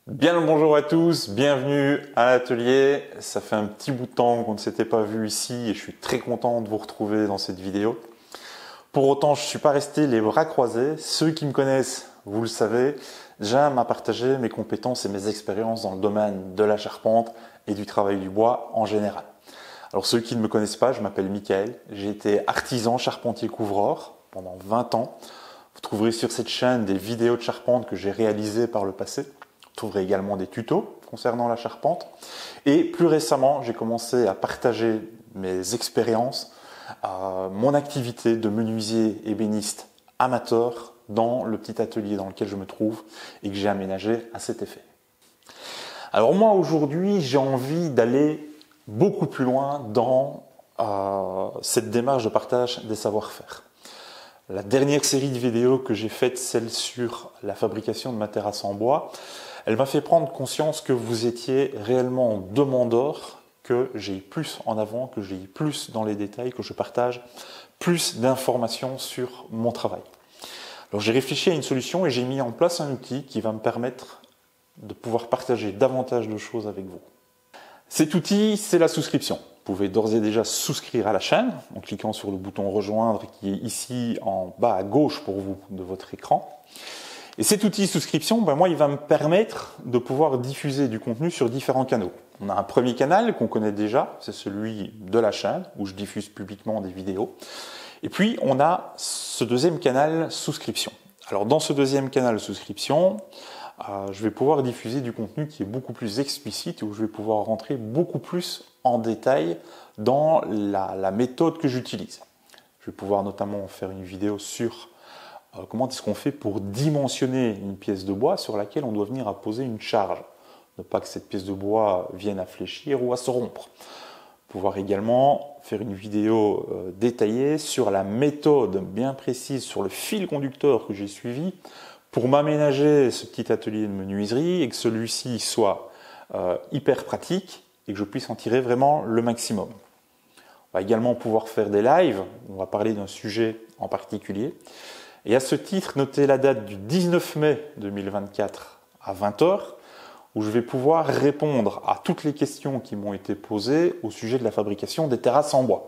Bien le bonjour à tous, bienvenue à l'atelier. Ça fait un petit bout de temps qu'on ne s'était pas vu ici et je suis très content de vous retrouver dans cette vidéo. Pour autant, je ne suis pas resté les bras croisés. Ceux qui me connaissent, vous le savez, j'aime à partager mes compétences et mes expériences dans le domaine de la charpente et du travail du bois en général. Alors ceux qui ne me connaissent pas, je m'appelle Michael, j'ai été artisan charpentier couvreur pendant 20 ans. Vous trouverez sur cette chaîne des vidéos de charpente que j'ai réalisées par le passé. Vous trouverez également des tutos concernant la charpente. Et plus récemment, j'ai commencé à partager mes expériences, mon activité de menuisier ébéniste amateur dans le petit atelier dans lequel je me trouve et que j'ai aménagé à cet effet. Alors moi aujourd'hui, j'ai envie d'aller beaucoup plus loin dans cette démarche de partage des savoir-faire. La dernière série de vidéos que j'ai faite, celle sur la fabrication de ma terrasse en bois, elle m'a fait prendre conscience que vous étiez réellement demandeur, que j'ai plus en avant, que j'ai plus dans les détails, que je partage plus d'informations sur mon travail. Alors j'ai réfléchi à une solution et j'ai mis en place un outil qui va me permettre de pouvoir partager davantage de choses avec vous. Cet outil, c'est la souscription. Vous pouvez d'ores et déjà souscrire à la chaîne en cliquant sur le bouton rejoindre qui est ici en bas à gauche pour vous de votre écran. Et cet outil souscription, moi, il va me permettre de pouvoir diffuser du contenu sur différents canaux. On a un premier canal qu'on connaît déjà, c'est celui de la chaîne où je diffuse publiquement des vidéos. Et puis, on a ce deuxième canal souscription. Alors, dans ce deuxième canal souscription, je vais pouvoir diffuser du contenu qui est beaucoup plus explicite, où je vais pouvoir rentrer beaucoup plus en détail dans la méthode que j'utilise. Je vais pouvoir notamment faire une vidéo sur comment est-ce qu'on fait pour dimensionner une pièce de bois sur laquelle on doit venir à poser une charge. Ne pas que cette pièce de bois vienne à fléchir ou à se rompre. Pouvoir également faire une vidéo détaillée sur la méthode bien précise, sur le fil conducteur que j'ai suivi pour m'aménager ce petit atelier de menuiserie et que celui-ci soit hyper pratique et que je puisse en tirer vraiment le maximum. On va également pouvoir faire des lives, on va parler d'un sujet en particulier. Et à ce titre, notez la date du 19 mai 2024 à 20 h, où je vais pouvoir répondre à toutes les questions qui m'ont été posées au sujet de la fabrication des terrasses en bois.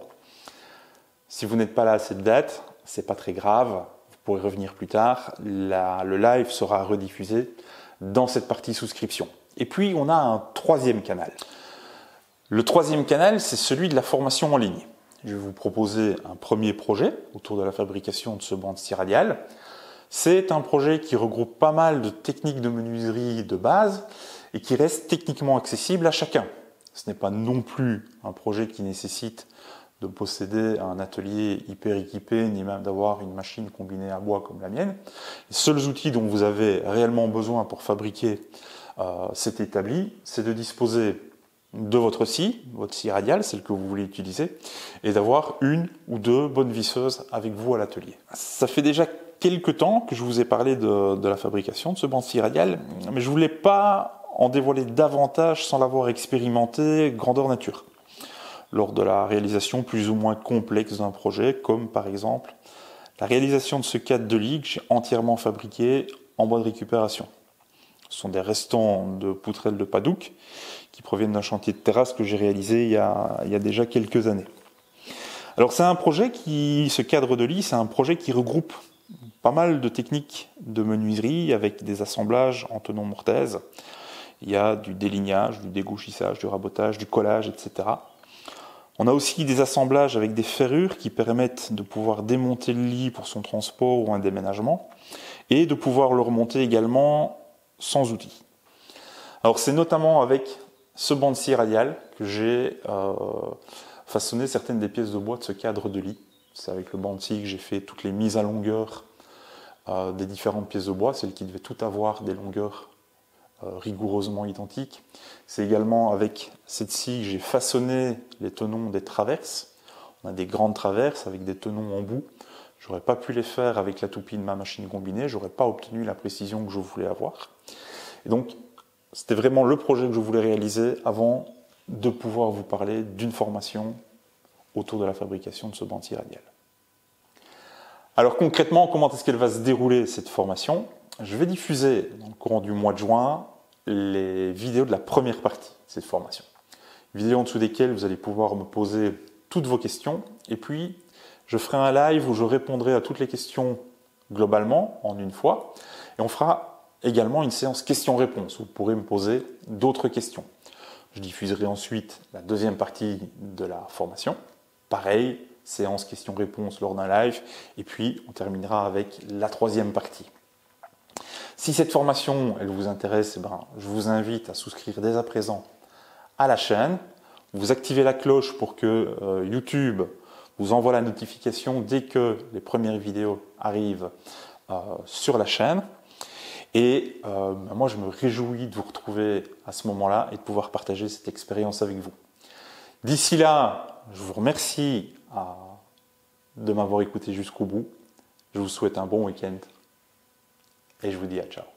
Si vous n'êtes pas là à cette date, c'est pas très grave, vous pourrez revenir plus tard. Le live sera rediffusé dans cette partie souscription. Et puis, on a un troisième canal. Le troisième canal, c'est celui de la formation en ligne. Je vais vous proposer un premier projet autour de la fabrication de ce banc de scie radial. C'est un projet qui regroupe pas mal de techniques de menuiserie de base et qui reste techniquement accessible à chacun. Ce n'est pas non plus un projet qui nécessite de posséder un atelier hyper équipé, ni même d'avoir une machine combinée à bois comme la mienne. Les seuls outils dont vous avez réellement besoin pour fabriquer cet établi, c'est de disposer de votre scie radiale, celle que vous voulez utiliser, et d'avoir une ou deux bonnes visseuses avec vous à l'atelier. Ça fait déjà quelques temps que je vous ai parlé de la fabrication de ce banc de scie radial, mais je ne voulais pas en dévoiler davantage sans l'avoir expérimenté grandeur nature, lors de la réalisation plus ou moins complexe d'un projet, comme par exemple la réalisation de ce cadre de lit que j'ai entièrement fabriqué en bois de récupération. Ce sont des restants de poutrelles de Padouk qui proviennent d'un chantier de terrasse que j'ai réalisé il y a déjà quelques années. Alors c'est un projet ce cadre de lit, c'est un projet qui regroupe pas mal de techniques de menuiserie avec des assemblages en tenon mortaise. Il y a du délignage, du dégauchissage, du rabotage, du collage, etc. On a aussi des assemblages avec des ferrures qui permettent de pouvoir démonter le lit pour son transport ou un déménagement et de pouvoir le remonter également sans outils. Alors c'est notamment avec ce banc de scie radial que j'ai façonné certaines des pièces de bois de ce cadre de lit. C'est avec le banc de scie que j'ai fait toutes les mises à longueur des différentes pièces de bois, celles qui devaient toutes avoir des longueurs rigoureusement identiques. C'est également avec cette scie que j'ai façonné les tenons des traverses. On a des grandes traverses avec des tenons en bout. J'aurais pas pu les faire avec la toupie de ma machine combinée, j'aurais pas obtenu la précision que je voulais avoir. Et donc, c'était vraiment le projet que je voulais réaliser avant de pouvoir vous parler d'une formation autour de la fabrication de ce banc de scie radial. Alors concrètement, comment est-ce qu'elle va se dérouler cette formation? Je vais diffuser dans le courant du mois de juin les vidéos de la première partie de cette formation. Vidéos en dessous desquelles vous allez pouvoir me poser toutes vos questions. Et puis, je ferai un live où je répondrai à toutes les questions globalement en une fois. Et on fera également une séance questions-réponses où vous pourrez me poser d'autres questions. Je diffuserai ensuite la deuxième partie de la formation. Pareil, séance questions-réponses lors d'un live. Et puis, on terminera avec la troisième partie. Si cette formation elle vous intéresse, je vous invite à souscrire dès à présent à la chaîne. Vous activez la cloche pour que YouTube vous envoie la notification dès que les premières vidéos arrivent sur la chaîne. Et moi, je me réjouis de vous retrouver à ce moment-là et de pouvoir partager cette expérience avec vous. D'ici là, je vous remercie de m'avoir écouté jusqu'au bout. Je vous souhaite un bon week-end et je vous dis à ciao.